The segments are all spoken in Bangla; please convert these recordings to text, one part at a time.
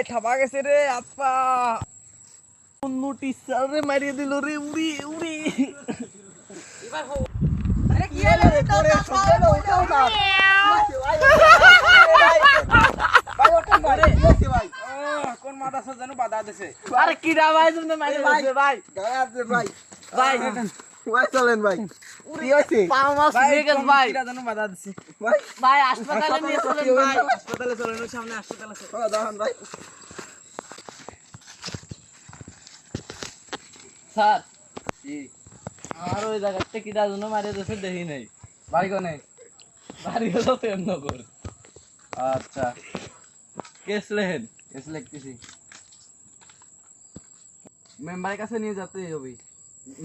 ঠাপা গেছে রে আপা, অন্য টিচার রে মারিয়ে দিল রে, উড়ি উড়ি। কোন মাথা সাজানো বাধা দিছে? আরে কি রা ভাই, তুমি মারিয়ে দিছে ভাই। ভাই ভাই চলেন ভাই, কি হইছে পাও মাস নিয়ে গেছে ভাই, কি রা জানো বাধা দিছে ভাই? ভাই হাসপাতালে নিয়ে চলেন ভাই, হাসপাতালে চলেন, ওই সামনে হাসপাতাল আছে। দাঁড়ান ভাই। স্যার আমার ওই জায়গাতে কি রা জানো মারিয়ে দিছে দেখি নাই। বাড়ি কোনে? বাড়ি হলো প্রেমনগর। আচ্ছা, কেস লেহেন। কেস লিখতেছি। মেম্বারের কাছে নিয়ে যেতে হবে,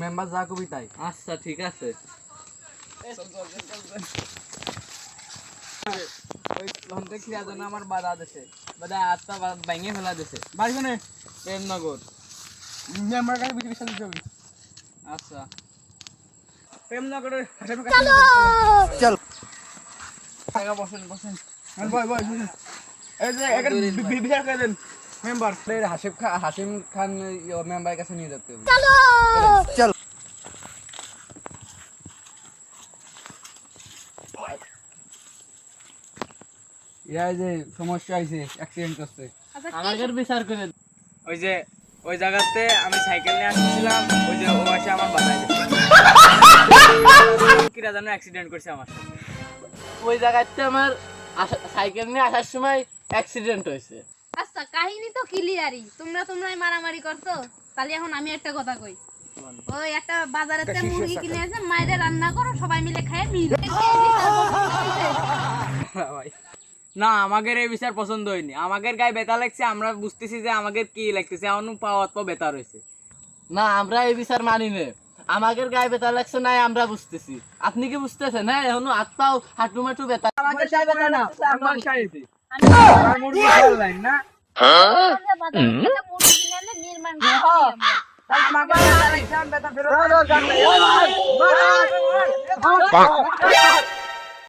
মেম্বার যা কবি তাই। আচ্ছা ঠিক আছে। ওই লন্ডে কি যেন আমার বাধা দিছে, বাদা আত্মা ভাঙে ফেলা দিছে। বাড়ি কোনে? প্রেমনগর। মেম্বার কাছে বিক্রি সাথে যাবি। আচ্ছা প্রেমনগরের চল। টাকা বসেন বসেন, ভাই ভাই বসেন। এই যে এখানে বিচার করে দেন মেম্বার। হাসিম খান মেম্বারের কাছে নিয়ে যেতে হবে। চল। ইয়া যে সমস্যা হয়েছে, অ্যাক্সিডেন্ট করছে। আমাদের বিচার করে। ওই যে ওই জায়গাতে আমি সাইকেল নিয়ে আসছিলাম, ওই যে ও এসে আমার বাধায় দিচ্ছে। কিরা জানো অ্যাক্সিডেন্ট করছে আমার সাথে। ওই জায়গাতে আমার সাইকেল নিয়ে আসার সময় অ্যাক্সিডেন্ট হয়েছে। আচ্ছা কাহিনী তো ক্লিয়ারই, তোমরাই মারামারি করছো। তাহলে এখন আমি একটা কথা কই, ওই একটা বাজারেতে মুরগি কিনে এসে মায়েরা রান্না করো, সবাই মিলে খায় মিল। ভাই না, আমাদের এই বিচার পছন্দ হয়নি। আমাদের গায়ে ব্যথা লাগছে, আমরা বুঝতেছি যে আমাদের কি লাগতেছে, এমন পাওয়াত ব্যথা রয়েছে। না আমরা এই বিচার মানি না, আমাদের গায়ে ব্যথা লাগছে না, আমরা বুঝতেছি। আপনি কি বুঝতেছেন? হ্যাঁ এখনো হাত পাও হাঁটু মাটু ব্যথা। আমাদের গায়ে ব্যথা না, আমার শাড়িতে আমি মুরগি খাওয়ার লাইন না। বাজারে একটা মুরগি কিনে এনে নির্মাণ করি আমরা। আমাদের গায়ে লাগছে, ব্যথা ফেরত।